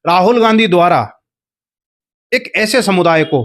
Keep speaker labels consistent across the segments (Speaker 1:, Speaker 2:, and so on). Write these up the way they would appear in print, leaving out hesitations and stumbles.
Speaker 1: राहुल गांधी द्वारा एक ऐसे समुदाय को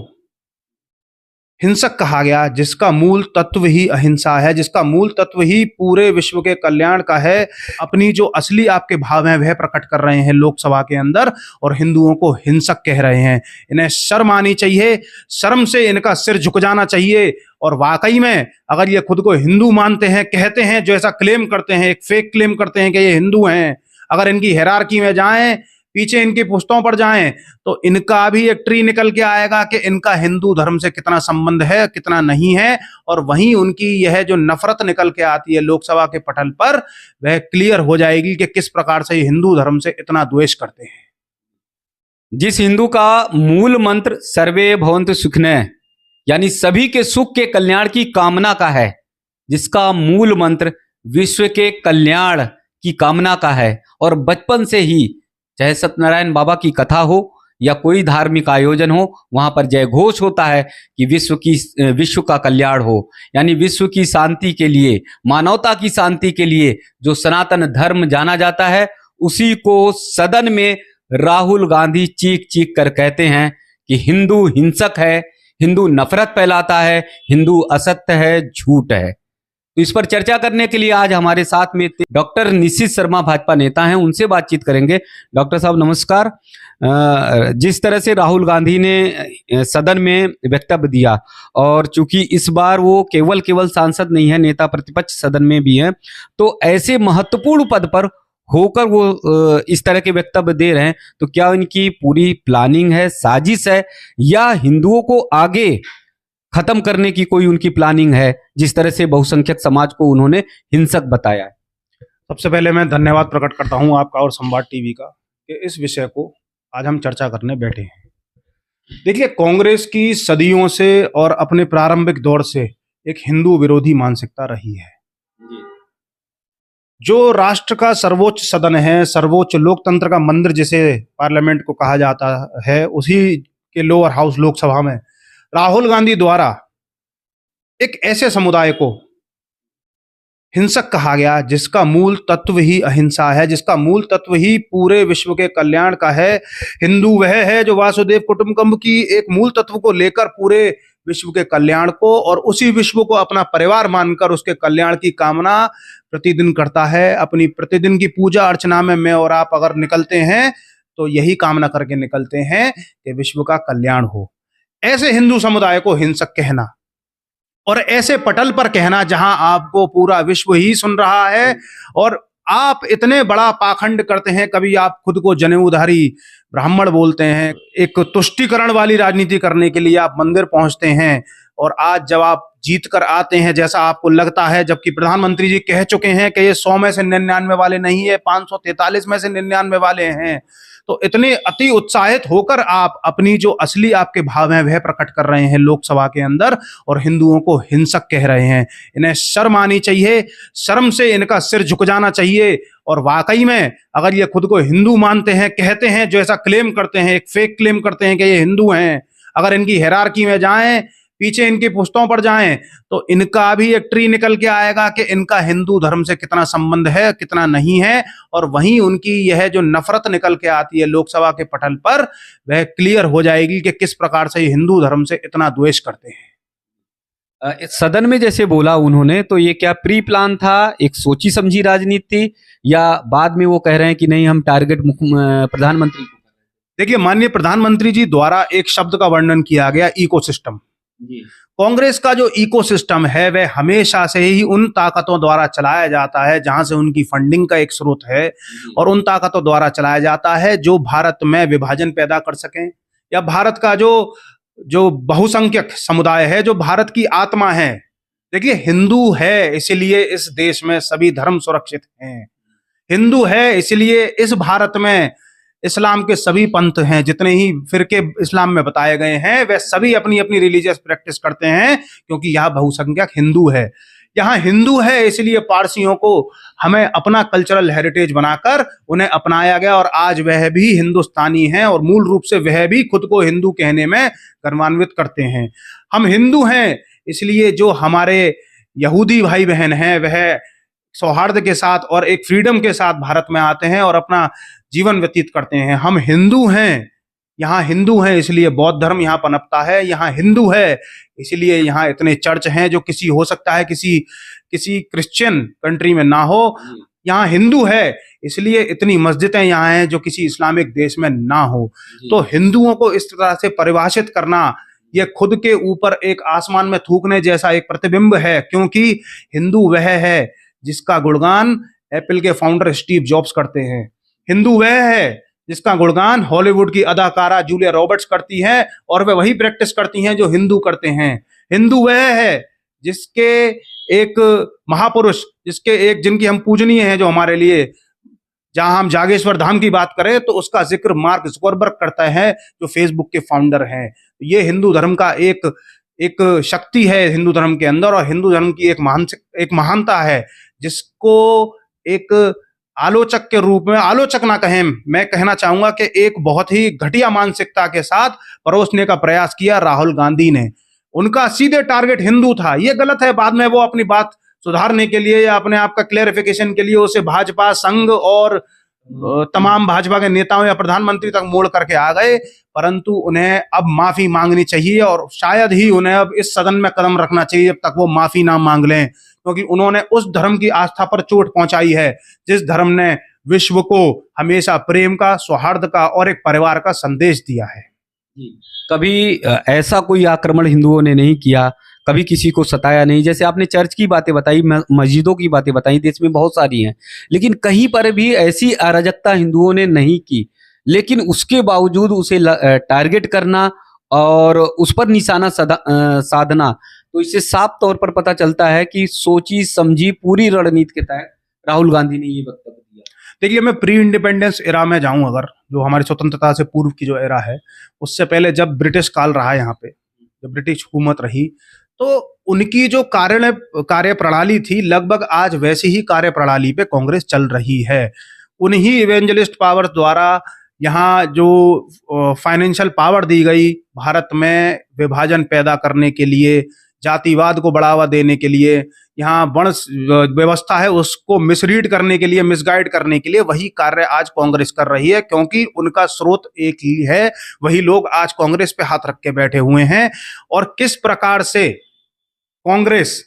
Speaker 1: हिंसक कहा गया जिसका मूल तत्व ही अहिंसा है, जिसका मूल तत्व ही पूरे विश्व के कल्याण का है। अपनी जो असली आपके भाव हैं वह प्रकट कर रहे हैं लोकसभा के अंदर और हिंदुओं को हिंसक कह रहे हैं। इन्हें शर्म आनी चाहिए, शर्म से इनका सिर झुक जाना चाहिए। और वाकई में अगर ये खुद को हिंदू मानते हैं, कहते हैं, जो ऐसा क्लेम करते हैं, एक फेक क्लेम करते हैं कि ये हिंदू हैं, अगर इनकी हायरार्की में जाएं, पीछे इनकी पुश्तों पर जाएं, तो इनका भी एक ट्री निकल के आएगा कि इनका हिंदू धर्म से कितना संबंध है, कितना नहीं है। और वहीं उनकी यह जो नफरत निकल के आती है लोकसभा के पटल पर, वह क्लियर हो जाएगी कि किस प्रकार से हिंदू धर्म से इतना द्वेष करते हैं।
Speaker 2: जिस हिंदू का मूल मंत्र सर्वे भवन्तु सुखिनः यानी सभी के सुख के कल्याण की कामना का है, जिसका मूल मंत्र विश्व के कल्याण की कामना का है, और बचपन से ही चाहे सत्यनारायण बाबा की कथा हो या कोई धार्मिक आयोजन हो, वहां पर जय घोष होता है कि विश्व का कल्याण हो, यानी विश्व की शांति के लिए, मानवता की शांति के लिए जो सनातन धर्म जाना जाता है, उसी को सदन में राहुल गांधी चीख चीख कर कहते हैं कि हिंदू हिंसक है, हिंदू नफरत फैलाता है, हिंदू असत्य है, झूठ है। तो इस पर चर्चा करने के लिए आज हमारे साथ में डॉक्टर निशित शर्मा भाजपा नेता हैं, उनसे बातचीत करेंगे। डॉक्टर साहब नमस्कार। जिस तरह से राहुल गांधी ने सदन में वक्तव्य दिया, और चूंकि इस बार वो केवल सांसद नहीं है, नेता प्रतिपक्ष सदन में भी हैं, तो ऐसे महत्वपूर्ण पद पर होकर वो इस तरह के वक्तव्य दे रहे हैं, तो क्या इनकी पूरी प्लानिंग है, साजिश है, या हिंदुओं को आगे खत्म करने की कोई उनकी प्लानिंग है, जिस तरह से बहुसंख्यक समाज को उन्होंने हिंसक बताया है?
Speaker 1: सबसे पहले मैं धन्यवाद प्रकट करता हूं आपका और संवाद टीवी का कि इस विषय को आज हम चर्चा करने बैठे हैं। देखिए, कांग्रेस की सदियों से और अपने प्रारंभिक दौर से एक हिंदू विरोधी मानसिकता रही है। जो राष्ट्र का सर्वोच्च सदन है, सर्वोच्च लोकतंत्र का मंदिर जिसे पार्लियामेंट को कहा जाता है, उसी के लोअर हाउस लोकसभा में राहुल गांधी द्वारा एक ऐसे समुदाय को हिंसक कहा गया जिसका मूल तत्व ही अहिंसा है, जिसका मूल तत्व ही पूरे विश्व के कल्याण का है। हिंदू वह है जो वासुदेव कुटुंबकम की एक मूल तत्व को लेकर पूरे विश्व के कल्याण को और उसी विश्व को अपना परिवार मानकर उसके कल्याण की कामना प्रतिदिन करता है। अपनी प्रतिदिन की पूजा अर्चना में मैं और आप अगर निकलते हैं तो यही कामना करके निकलते हैं कि विश्व का कल्याण हो। ऐसे हिंदू समुदाय को हिंसक कहना और ऐसे पटल पर कहना जहां आपको पूरा विश्व ही सुन रहा है और आप इतने बड़ा पाखंड करते हैं, कभी आप खुद को जनेऊधारी ब्राह्मण बोलते हैं, एक तुष्टिकरण वाली राजनीति करने के लिए आप मंदिर पहुंचते हैं, और आज जब आप जीत कर आते हैं जैसा आपको लगता है, जबकि प्रधानमंत्री जी कह चुके हैं कि ये 100 में से 99 वाले नहीं है, 543 में से 99 वाले हैं, तो इतने अति उत्साहित होकर आप अपनी जो असली आपके भाव हैं वह प्रकट कर रहे हैं लोकसभा के अंदर और हिंदुओं को हिंसक कह रहे हैं। इन्हें शर्म आनी चाहिए, शर्म से इनका सिर झुक जाना चाहिए। और वाकई में अगर ये खुद को हिंदू मानते हैं, कहते हैं, जो ऐसा क्लेम करते हैं, एक फेक क्लेम करते हैं कि ये हिंदू हैं, अगर इनकी हायरार्की में जाएं, पीछे इनकी पुश्तों पर जाएं, तो इनका भी एक ट्री निकल के आएगा कि इनका हिंदू धर्म से कितना संबंध है, कितना नहीं है। और वहीं उनकी यह जो नफरत निकल के आती है लोकसभा के पटल पर, वह क्लियर हो जाएगी कि किस प्रकार से हिंदू धर्म से इतना द्वेष करते हैं।
Speaker 2: सदन में जैसे बोला उन्होंने, तो ये क्या प्री प्लान था, एक सोची समझी राजनीति, या बाद में वो कह रहे हैं कि नहीं हम टारगेट प्रधानमंत्री को?
Speaker 1: देखिए, माननीय प्रधानमंत्री जी द्वारा एक शब्द का वर्णन किया गया, इकोसिस्टम। कांग्रेस का जो इकोसिस्टम है वह हमेशा से ही उन ताकतों द्वारा चलाया जाता है जहां से उनकी फंडिंग का एक स्रोत है, और उन ताकतों द्वारा चलाया जाता है जो भारत में विभाजन पैदा कर सकें, या भारत का जो बहुसंख्यक समुदाय है, जो भारत की आत्मा है। देखिए, हिंदू है इसलिए इस देश में सभी धर्म सुरक्षित हैं, हिंदू है इसलिए इस भारत में इस्लाम के सभी पंथ हैं, जितने ही फिरके इस्लाम में बताए गए हैं वह सभी अपनी अपनी रिलीजियस प्रैक्टिस करते हैं, क्योंकि यहाँ बहुसंख्यक हिंदू है। यहाँ हिंदू है इसलिए पारसियों को हमें अपना कल्चरल हेरिटेज बनाकर उन्हें अपनाया गया, और आज वह भी हिंदुस्तानी हैं और मूल रूप से वह भी खुद को हिंदू कहने में गर्वान्वित करते हैं। हम हिंदू हैं इसलिए जो हमारे यहूदी भाई बहन हैं वह सौहार्द के साथ और एक फ्रीडम के साथ भारत में आते हैं और अपना जीवन व्यतीत करते हैं। हम हिंदू हैं, यहाँ हिंदू हैं इसलिए बौद्ध धर्म यहाँ पनपता है, यहाँ हिंदू है इसलिए यहाँ इतने चर्च हैं जो किसी हो सकता है किसी किसी क्रिश्चियन कंट्री में ना हो। यहाँ हिंदू है इसलिए इतनी मस्जिदें यहाँ हैं जो किसी इस्लामिक देश में ना हो। तो हिंदुओं को इस तरह से परिभाषित करना ये खुद के ऊपर एक आसमान में थूकने जैसा एक प्रतिबिंब है, क्योंकि हिंदू वह है जिसका गुणगान एप्पल के फाउंडर स्टीव जॉब्स करते हैं। हिंदू वह है जिसका गुणगान हॉलीवुड की अदाकारा जूलिया रॉबर्ट्स करती हैं और वे वही प्रैक्टिस करती हैं जो हिंदू करते हैं। हिंदू वह है जिसके एक महापुरुष जिनकी हम पूजनीय हैं, जो हमारे लिए, जहां हम जागेश्वर धाम की बात करें तो उसका जिक्र मार्क जुकरबर्ग करता है जो फेसबुक के फाउंडर हैं। ये हिंदू धर्म का एक शक्ति है हिंदू धर्म के अंदर, और हिंदू धर्म की एक महानता है जिसको एक आलोचक के रूप में, आलोचक ना कहें, मैं कहना चाहूंगा कि एक बहुत ही घटिया मानसिकता के साथ परोसने का प्रयास किया राहुल गांधी ने। उनका सीधे टारगेट हिंदू था। ये गलत है, बाद में वो अपनी बात सुधारने के लिए या अपने आप का क्लेरिफिकेशन के लिए उसे भाजपा संघ और तमाम भाजपा के नेताओं या प्रधानमंत्री तक मोड़ करके आ गए, परंतु उन्हें अब माफी मांगनी चाहिए और शायद ही उन्हें अब इस सदन में कदम रखना चाहिए जब तक वो माफी ना मांग लें, क्योंकि उन्होंने उस धर्म की आस्था पर चोट पहुंचाई है जिस धर्म ने विश्व को हमेशा प्रेम का, सौहार्द का और एक परिवार का संदेश दिया है।
Speaker 2: कभी ऐसा कोई आक्रमण हिंदुओं ने नहीं किया, कभी किसी को सताया नहीं। जैसे आपने चर्च की बातें बताई, मस्जिदों की बातें बताई, देश में बहुत सारी हैं, लेकिन कहीं पर भी ऐसी अराजकता हिंदुओं ने नहीं की। लेकिन उसके बावजूद उसे टारगेट करना और उस पर निशाना साधना, तो इससे साफ तौर पर पता चलता है कि सोची समझी पूरी रणनीति के तहत राहुल गांधी ने ये वक्तव्य दिया।
Speaker 1: देखिए, मैं प्री इंडिपेंडेंस एरा में जाऊं, अगर जो हमारी स्वतंत्रता से पूर्व की जो एरा है, उससे पहले जब ब्रिटिश काल रहा यहाँ पे, जब ब्रिटिश हुकूमत रही, तो उनकी जो कार्य प्रणाली थी लगभग आज वैसी ही कार्य प्रणाली पे कांग्रेस चल रही है। उन्हीं इवेंजलिस्ट पावर्स द्वारा यहाँ जो फाइनेंशियल पावर दी गई भारत में विभाजन पैदा करने के लिए, जातिवाद को बढ़ावा देने के लिए, यहाँ वर्ण व्यवस्था है उसको मिसरीड करने के लिए, मिसगाइड करने के लिए, वही कार्य आज कांग्रेस कर रही है, क्योंकि उनका स्रोत एक ही है। वही लोग आज कांग्रेस पे हाथ रख के बैठे हुए हैं। और किस प्रकार से कांग्रेस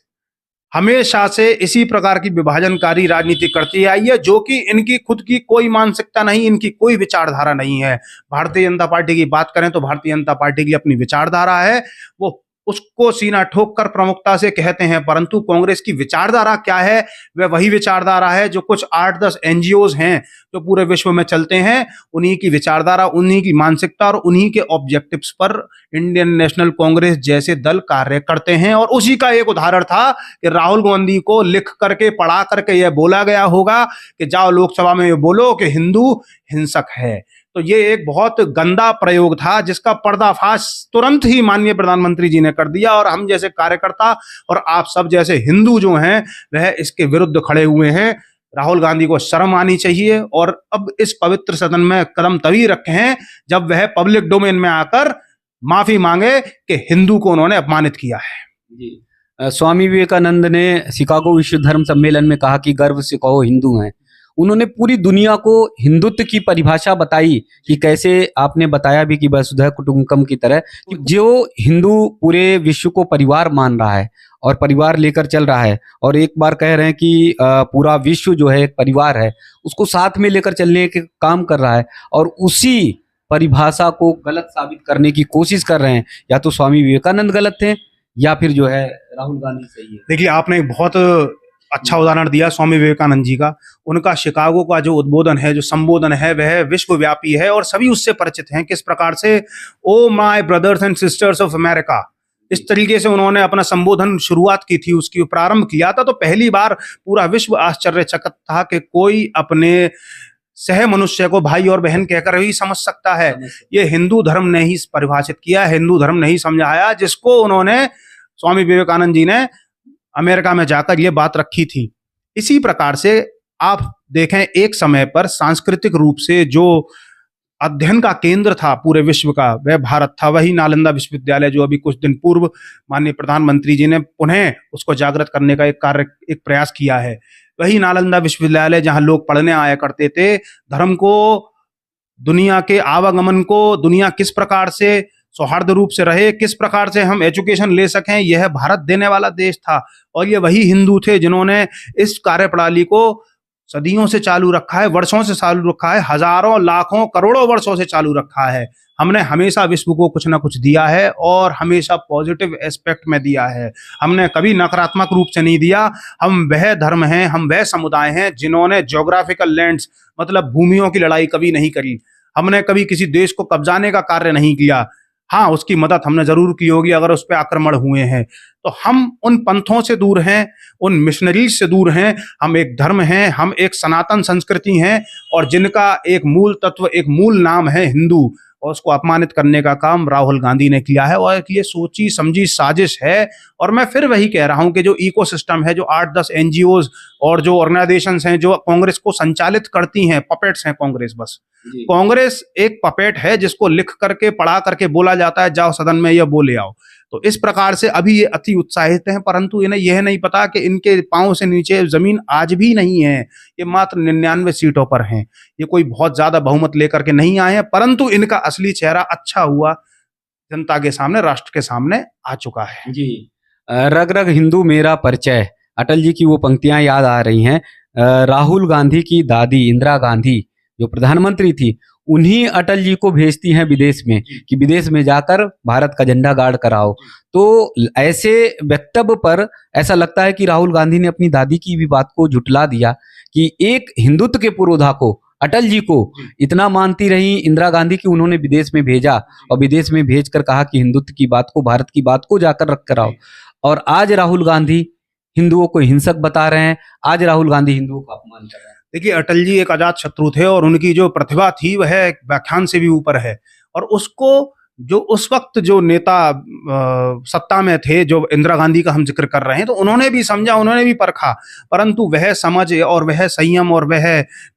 Speaker 1: हमेशा से इसी प्रकार की विभाजनकारी राजनीति करती आई है, जो कि इनकी खुद की कोई मानसिकता नहीं, इनकी कोई विचारधारा नहीं है। भारतीय जनता पार्टी की बात करें तो भारतीय जनता पार्टी की अपनी विचारधारा है, वो उसको सीना ठोक कर प्रमुखता से कहते हैं, परंतु कांग्रेस की विचारधारा क्या है? वह वही विचारधारा है जो कुछ 8-10 एनजीओज हैं जो पूरे विश्व में चलते हैं, उन्हीं की विचारधारा, उन्हीं की मानसिकता और उन्हीं के ऑब्जेक्टिव्स पर इंडियन नेशनल कांग्रेस जैसे दल कार्य करते हैं। और उसी का एक उदाहरण था कि राहुल गांधी को लिख करके, पढ़ा करके यह बोला गया होगा कि जाओ लोकसभा में ये बोलो कि हिंदू हिंसक है। तो ये एक बहुत गंदा प्रयोग था जिसका पर्दाफाश तुरंत ही माननीय प्रधानमंत्री जी ने कर दिया, और हम जैसे कार्यकर्ता और आप सब जैसे हिंदू जो हैं वह इसके विरुद्ध खड़े हुए हैं। राहुल गांधी को शर्म आनी चाहिए और अब इस पवित्र सदन में कदम तभी रखे हैं जब वह पब्लिक डोमेन में आकर माफी मांगे कि हिंदू को उन्होंने अपमानित किया है।
Speaker 2: जी, स्वामी विवेकानंद ने शिकागो विश्व धर्म सम्मेलन में कहा कि गर्व से कहो हिंदू हैं। उन्होंने पूरी दुनिया को हिंदुत्व की परिभाषा बताई कि कैसे, आपने बताया भी कि वसुधैव कुटुंबकम की तरह, जो हिंदू पूरे विश्व को परिवार मान रहा है और परिवार लेकर चल रहा है, और एक बार कह रहे हैं कि पूरा विश्व जो है एक परिवार है, उसको साथ में लेकर चलने के काम कर रहा है, और उसी परिभाषा को गलत साबित करने की कोशिश कर रहे हैं। या तो स्वामी विवेकानंद गलत थे या फिर जो है राहुल गांधी सही है।
Speaker 1: देखिए, आपने बहुत अच्छा उदाहरण दिया स्वामी विवेकानंद जी का। उनका शिकागो का जो उद्बोधन है, जो संबोधन है, वह विश्वव्यापी है और सभी उससे परिचित हैं। किस प्रकार से, oh my brothers and sisters of America, इस तरीके से उन्होंने अपना संबोधन शुरुआत की थी, उसकी प्रारंभ किया था। तो पहली बार पूरा विश्व आश्चर्यचकित था कि कोई अपने सह मनुष्य को भाई और बहन कहकर ही समझ सकता है। ये हिंदू धर्म ने ही परिभाषित किया, हिंदू धर्म ने ही समझाया, जिसको उन्होंने, स्वामी विवेकानंद जी ने अमेरिका में जाकर ये बात रखी थी। इसी प्रकार से आप देखें, एक समय पर सांस्कृतिक रूप से जो अध्ययन का केंद्र था पूरे विश्व का, वह भारत था। वही नालंदा विश्वविद्यालय जो अभी कुछ दिन पूर्व माननीय प्रधानमंत्री जी ने पुनः उसको जागृत करने का एक प्रयास किया है। वही नालंदा विश्वविद्यालय जहां लोग पढ़ने आया करते थे, धर्म को दुनिया के आवागमन को, दुनिया किस प्रकार से सौहार्द रूप से रहे, किस प्रकार से हम एजुकेशन ले सकें, यह भारत देने वाला देश था। और ये वही हिंदू थे जिन्होंने इस कार्यप्रणाली को सदियों से चालू रखा है, वर्षों से चालू रखा है, हजारों लाखों करोड़ों वर्षों से चालू रखा है। हमने हमेशा विश्व को कुछ ना कुछ दिया है और हमेशा पॉजिटिव एस्पेक्ट में दिया है, हमने कभी नकारात्मक रूप से नहीं दिया। हम वह धर्म हैं, हम वह समुदाय हैं जिन्होंने ज्योग्राफिकल लैंड्स मतलब भूमियों की लड़ाई कभी नहीं करी। हमने कभी किसी देश को कब्जाने का कार्य नहीं किया। हाँ, उसकी मदद हमने जरूर की होगी अगर उस पर आक्रमण हुए हैं। तो हम उन पंथों से दूर हैं, उन मिशनरीज से दूर हैं। हम एक धर्म हैं, हम एक सनातन संस्कृति हैं और जिनका एक मूल तत्व, एक मूल नाम है हिंदू, और उसको अपमानित करने का काम राहुल गांधी ने किया है। और ये सोची समझी साजिश है। और मैं फिर वही कह रहा हूं कि जो इकोसिस्टम है, जो 8-10 एनजीओज और जो ऑर्गेनाइजेशंस हैं जो कांग्रेस को संचालित करती हैं, पपेट्स हैं कांग्रेस। बस कांग्रेस एक पपेट है जिसको लिख करके पढ़ा करके बोला जाता है जाओ सदन में यह बोले आओ। तो इस प्रकार से अभी ये अति उत्साहित हैं, परंतु इन्हें यह नहीं पता कि इनके पांव से नीचे जमीन आज भी नहीं है। ये मात्र 99 सीटों पर हैं, ये कोई बहुत ज्यादा बहुमत लेकर के नहीं आए हैं, परंतु इनका असली चेहरा अच्छा हुआ जनता के सामने, राष्ट्र के सामने आ चुका है।
Speaker 2: जी, रग रग हिंदू मेरा परिचय, अटल जी की वो पंक्तियां याद आ रही हैं। राहुल गांधी की दादी इंदिरा गांधी जो प्रधानमंत्री थी, उन्हीं अटल जी को भेजती हैं विदेश में कि विदेश में जाकर भारत का झंडा गाड़ कराओ। तो ऐसे वक्तव्य पर ऐसा लगता है कि राहुल गांधी ने अपनी दादी की भी बात को झुटला दिया कि एक हिंदुत्व के पुरोधा को, अटल जी को इतना मानती रही इंदिरा गांधी की उन्होंने विदेश में भेजा और विदेश में भेजकर कहा कि हिंदुत्व की बात को, भारत की बात को जाकर रख कर आओ। और आज राहुल गांधी हिंदुओं को हिंसक बता रहे हैं, आज राहुल गांधी हिंदुओं का अपमान कर रहे हैं।
Speaker 1: देखिए, अटल जी एक अजात शत्रु थे और उनकी जो प्रतिभा थी वह व्याख्यान से भी ऊपर है। और उसको जो उस वक्त जो नेता सत्ता में थे, जो इंदिरा गांधी का हम जिक्र कर रहे हैं, तो उन्होंने भी समझा, उन्होंने भी परखा, परंतु वह समझ और वह संयम और वह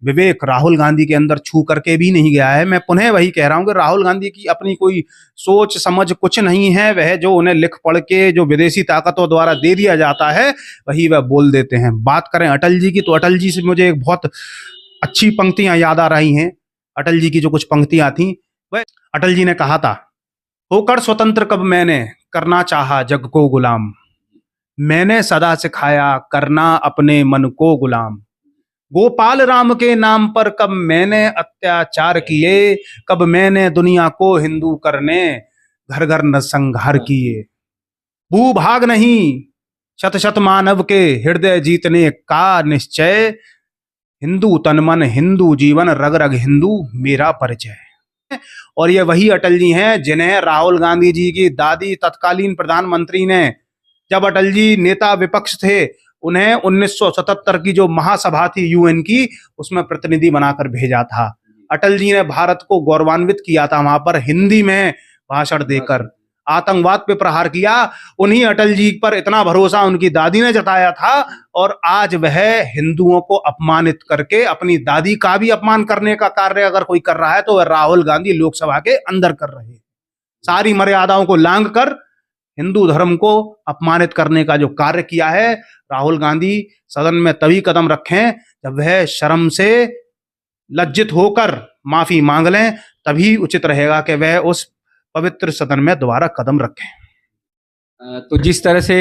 Speaker 1: विवेक राहुल गांधी के अंदर छू करके भी नहीं गया है। मैं पुनः वही कह रहा हूं कि राहुल गांधी की अपनी कोई सोच समझ कुछ नहीं है। वह जो उन्हें लिख पढ़ के जो विदेशी ताकतों द्वारा दे दिया जाता है वही वह बोल देते हैं। बात करें अटल जी की, तो अटल जी से मुझे एक बहुत अच्छी पंक्तियां याद आ रही हैं। अटल जी की जो कुछ पंक्तियां थी, वह अटल जी ने कहा था, होकर स्वतंत्र कब मैंने करना चाहा जग को गुलाम, मैंने सदा सिखाया करना अपने मन को गुलाम, गोपाल राम के नाम पर कब मैंने अत्याचार किए, कब मैंने दुनिया को हिंदू करने घर घर नरसंहार किए, भूभाग नहीं शत शत मानव के हृदय जीतने का निश्चय, हिंदू तन मन हिंदू जीवन रग रग हिंदू मेरा परिचय। और ये वही अटल जी हैं जिन्हें राहुल गांधी जी की दादी तत्कालीन प्रधानमंत्री ने, जब अटल जी नेता विपक्ष थे, उन्हें 1977 की जो महासभा थी यूएन की, उसमें प्रतिनिधि बनाकर भेजा था। अटल जी ने भारत को गौरवान्वित किया था वहां पर हिंदी में भाषण देकर, आतंकवाद पे प्रहार किया। उन्हीं अटल जी पर इतना भरोसा उनकी दादी ने जताया था और आज वह हिंदुओं को अपमानित करके अपनी दादी का भी अपमान करने का कार्य अगर कोई कर रहा है तो वह राहुल गांधी लोकसभा के अंदर कर रहे हैं। सारी मर्यादाओं को लांघ कर हिंदू धर्म को अपमानित करने का जो कार्य किया है, राहुल गांधी सदन में तभी कदम रखें जब वह शर्म से लज्जित होकर माफी मांग लें, तभी उचित रहेगा कि वह उस पवित्र सदन में दोबारा कदम रखें।
Speaker 2: तो जिस तरह से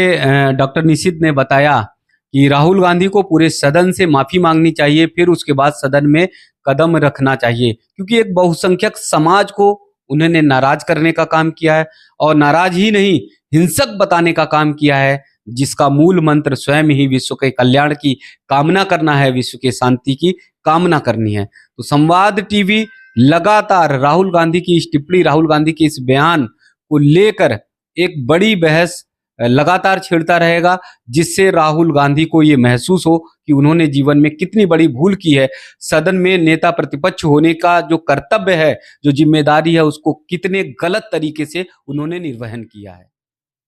Speaker 2: डॉक्टर निशित ने बताया कि राहुल गांधी को पूरे सदन से माफी मांगनी चाहिए, फिर उसके बाद सदन में कदम रखना चाहिए, क्योंकि एक बहुसंख्यक समाज को उन्होंने नाराज करने का काम किया है और नाराज ही नहीं, हिंसक बताने का काम किया है, जिसका मूल मंत्र स्वयं ही विश्व के कल्याण की कामना करना है, विश्व के शांति की कामना करनी है। तो संवाद टीवी लगातार राहुल गांधी की इस टिप्पणी, राहुल गांधी के इस बयान को लेकर एक बड़ी बहस लगातार छेड़ता रहेगा, जिससे राहुल गांधी को ये महसूस हो कि उन्होंने जीवन में कितनी बड़ी भूल की है। सदन में नेता प्रतिपक्ष होने का जो कर्तव्य है, जो जिम्मेदारी है, उसको कितने गलत तरीके से उन्होंने निर्वहन किया है।